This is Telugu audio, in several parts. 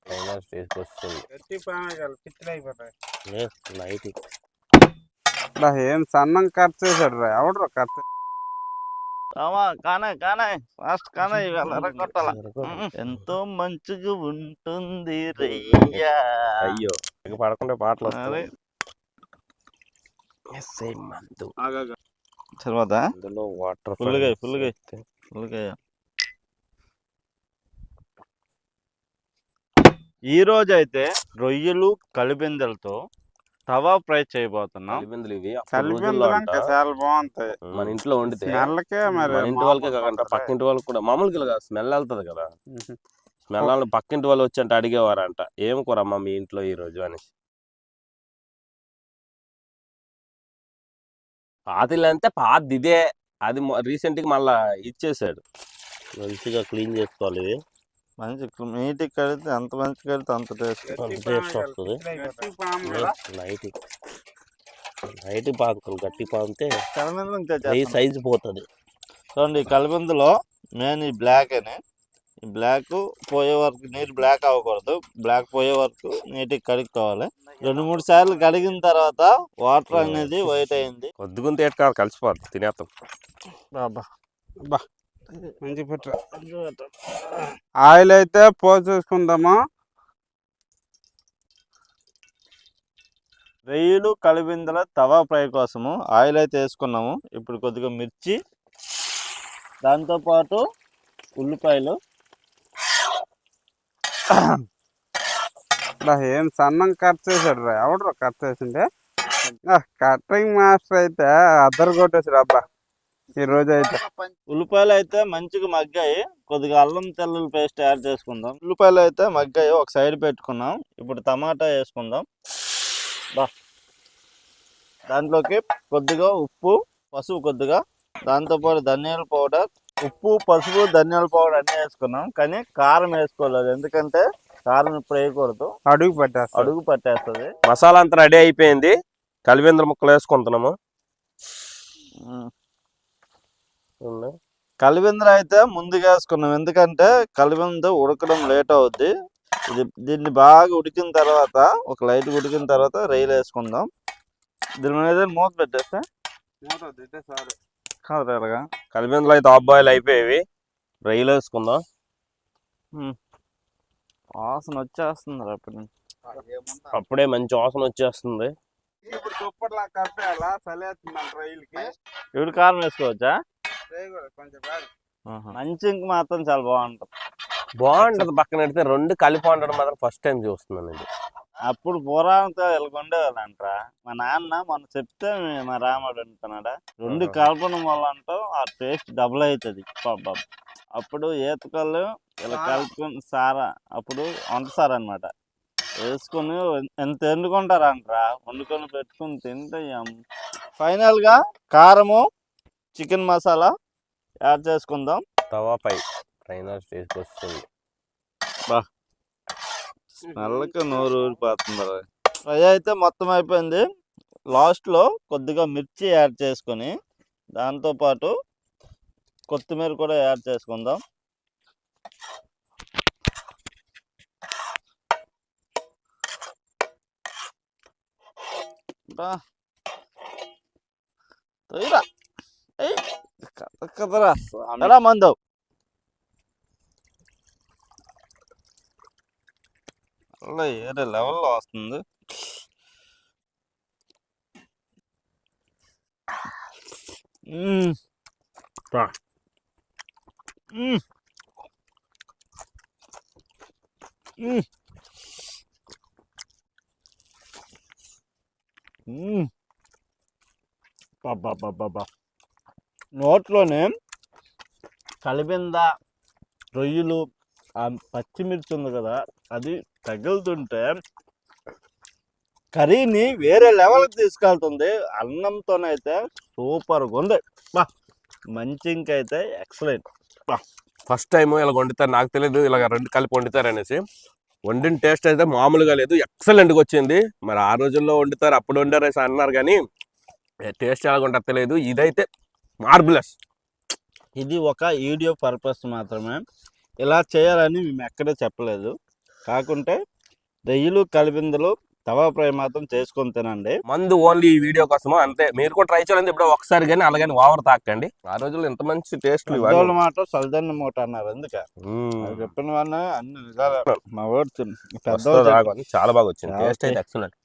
ఫైనల్ స్టేజ్కి వస్తుంది. నైట్ ఏం సన్నం కట్ చేశాడు రా, ఎవడు కట్ ఎంతో మంచిగా ఉంటుంది అయ్యో పడకుండా పాటలు వస్తాయి. తర్వాత అందులో వాటర్ ఫుల్గా ఈ రోజు అయితే రొయ్యలు కలిబిందెలతో తవా ఫ్రై చేయబోతున్నాం. కలిబిందులు ఇవి చాలా బాగుంటాయి. మన ఇంట్లో వండితే మరి మన ఇంటి వాళ్ళకే కాకుండా పక్కింటి వాళ్ళకి కూడా మామూలుగా స్మెల్ వెళ్తుంది కదా. స్మెల్ వాళ్ళు పక్కింటి వాళ్ళు వచ్చి అంటే అడిగేవారంట, ఏం కూరమ్మా మీ ఇంట్లో ఈ రోజు అని. పాతిల్ అంటే పాత ఇదే, అది రీసెంట్ గా మళ్ళా ఇచ్చేసాడు. మంచిగా క్లీన్ చేసుకోవాలి. ఇది మంచి నీట్గా కడితే అంత మంచి కడితే అంత టేస్ట్ వస్తుంది. నైట్ పాకుతుంది, గట్టి పాకితే సైజు పోతుంది. చూడండి కలిబిందులో మెయిన్ ఈ బ్లాక్ అని, ఈ బ్లాక్ పోయే వరకు నీరు బ్లాక్ అవ్వకూడదు. బ్లాక్ పోయే వరకు నీట్గా కడుక్కోవాలి. 2-3 సార్లు కడిగిన తర్వాత వాటర్ అనేది వైట్ అయింది. కొద్దిగుంత ఏటు కాదు, కలిసిపోద్ది, తినేస్తాం. బాబా మంచి పెట్ట ఆయిల్ అయితే పోసేసుకుందామా. రొయ్యలు కలిబిందల తవా ఫ్రై కోసము ఆయిల్ అయితే వేసుకున్నాము. ఇప్పుడు కొద్దిగా మిర్చి, దాంతోపాటు ఉల్లిపాయలు. ఏం సన్నం కట్ చేశాడు రా, ఎవడు కట్ చేసిండే. కటింగ్ మాస్టర్ అయితే అద్దరు కొట్టేసాడు అబ్బా ఈ రోజు అయితే. ఉల్లిపాయలు అయితే మంచిగా మగ్గాయి. కొద్దిగా అల్లం తెల్లుల్లి పేస్ట్ యాడ్ చేసుకుందాం. ఉల్లిపాయలు అయితే మగ్గాయి, ఒక సైడ్ పెట్టుకున్నాం. ఇప్పుడు టమాటా వేసుకుందాం. దాంట్లోకి కొద్దిగా ఉప్పు, పసుపు కొద్దిగా, దాంతోపాటు ధనియాల పౌడర్. ఉప్పు, పసుపు, ధనియాల పౌడర్ అన్నీ వేసుకున్నాం, కానీ కారం వేసుకోలేదు. ఎందుకంటే కారం ఇప్పుడు వేయకూడదు, అడుగు పట్టేస్తుంది. మసాలా అంతా రెడీ అయిపోయింది. కలిబిందల ముక్కలు వేసుకుంటున్నాము. కలిబిందలు అయితే ముందుగా వేసుకున్నాం, ఎందుకంటే కలిబింద ఉడకడం లేట్ అవుద్ది. దీన్ని బాగా ఉడికిన తర్వాత, ఒక లైట్ ఉడికిన తర్వాత రొయ్యలు వేసుకుందాం. దీని మీద మూత పెట్టేస్తే కాదు ఎలాగా. కలిబిందలు అయితే హాఫ్ బాయిల్ అయిపోయేవి. రొయ్యలు వేసుకుందాం. వాసన వచ్చేస్తుంది అప్పుడే మంచి వాసన వచ్చేస్తుంది. ఇప్పుడు కారం వేసుకోవచ్చా? మంచి ఇంక మాత్రం చాలా బాగుంటది. పక్కన పెడితే 2 కలిపి ఉండడం మాత్రం ఫస్ట్ టైం చూస్తున్నాను ఇది. అప్పుడు పురాణంతో ఉండేవాళ్ళంటరా. మా నాన్న మొన్న చెప్తే మా రాముడు అంటున్నాడా, 2 కలపడం వల్ల అంటాం ఆ టేస్ట్ డబుల్ అవుతుంది. అప్పుడు ఈతకళ్ళు ఇలా కలుపుకొని సారా, అప్పుడు వంట సారా అనమాట, వేసుకొని ఎంత వండుకుంటారంటరా. వండుకొని పెట్టుకుని తింటే ఫైనల్ గా కారము, చికెన్ మసాలా యాడ్ చేసుకుందాం. తవా ఫైనల్ స్టేజ్కి వస్తుంది. స్మెల్కి నోరు ఊరిపోతుంది. ఫ్రై అయితే మొత్తం అయిపోయింది. లాస్ట్లో కొద్దిగా మిర్చి యాడ్ చేసుకొని, దాంతోపాటు కొత్తిమీర కూడా యాడ్ చేసుకుందాం. కదరా మందవు. అలా ఏరే లెవెల్లో వస్తుంది. నోట్లోనే కలిబింద, రొయ్యలు, ఆ పచ్చిమిర్చి ఉంది కదా, అది తగులుతుంటే కర్రీని వేరే లెవెల్కి తీసుకెళ్తుంది. అన్నంతోనైతే సూపర్గా ఉంది. మంచి ఇంకైతే ఎక్సలెంట్. ఫస్ట్ టైం ఇలా వండుతారు, నాకు తెలియదు ఇలా 2 కలిపి వండుతారు అనేసి. వండిన టేస్ట్ అయితే మామూలుగా లేదు, ఎక్సలెంట్గా వచ్చింది. మరి ఆ రోజుల్లో వండుతారు, అప్పుడు వండారేసి అన్నారు, కానీ టేస్ట్ ఎలా ఉంటారో తెలియదు. ఇదైతే మార్బులస్. ఇది ఒక వీడియో పర్పస్ మాత్రమే, ఇలా చేయాలని మేము ఎక్కడే చెప్పలేదు. కాకుంటే రొయ్యలు కలిపిందలు తవా ఫ్రై మాత్రం చేసుకొని తినండి. మందు ఓన్లీ ఈ వీడియో కోసమో అంతే. మీరు కూడా ట్రై చేయాలంటే ఇప్పుడు ఒకసారి కానీ అలాగని ఓవర్ తాకండి. ఆ రోజుల్లో ఎంత మంచి టేస్ట్ పెద్దోళ్ళ మాట సల్దన్న మూట అన్నారు. ఎందుకే అది చెప్పిన వాళ్ళ అన్ని నిజాలు. మా ఊరు పెద్దోళ్ళు చాలా బాగా వచ్చింది. చాలా టేస్ట్ అయితే ఎక్సలెంట్.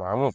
మామూలు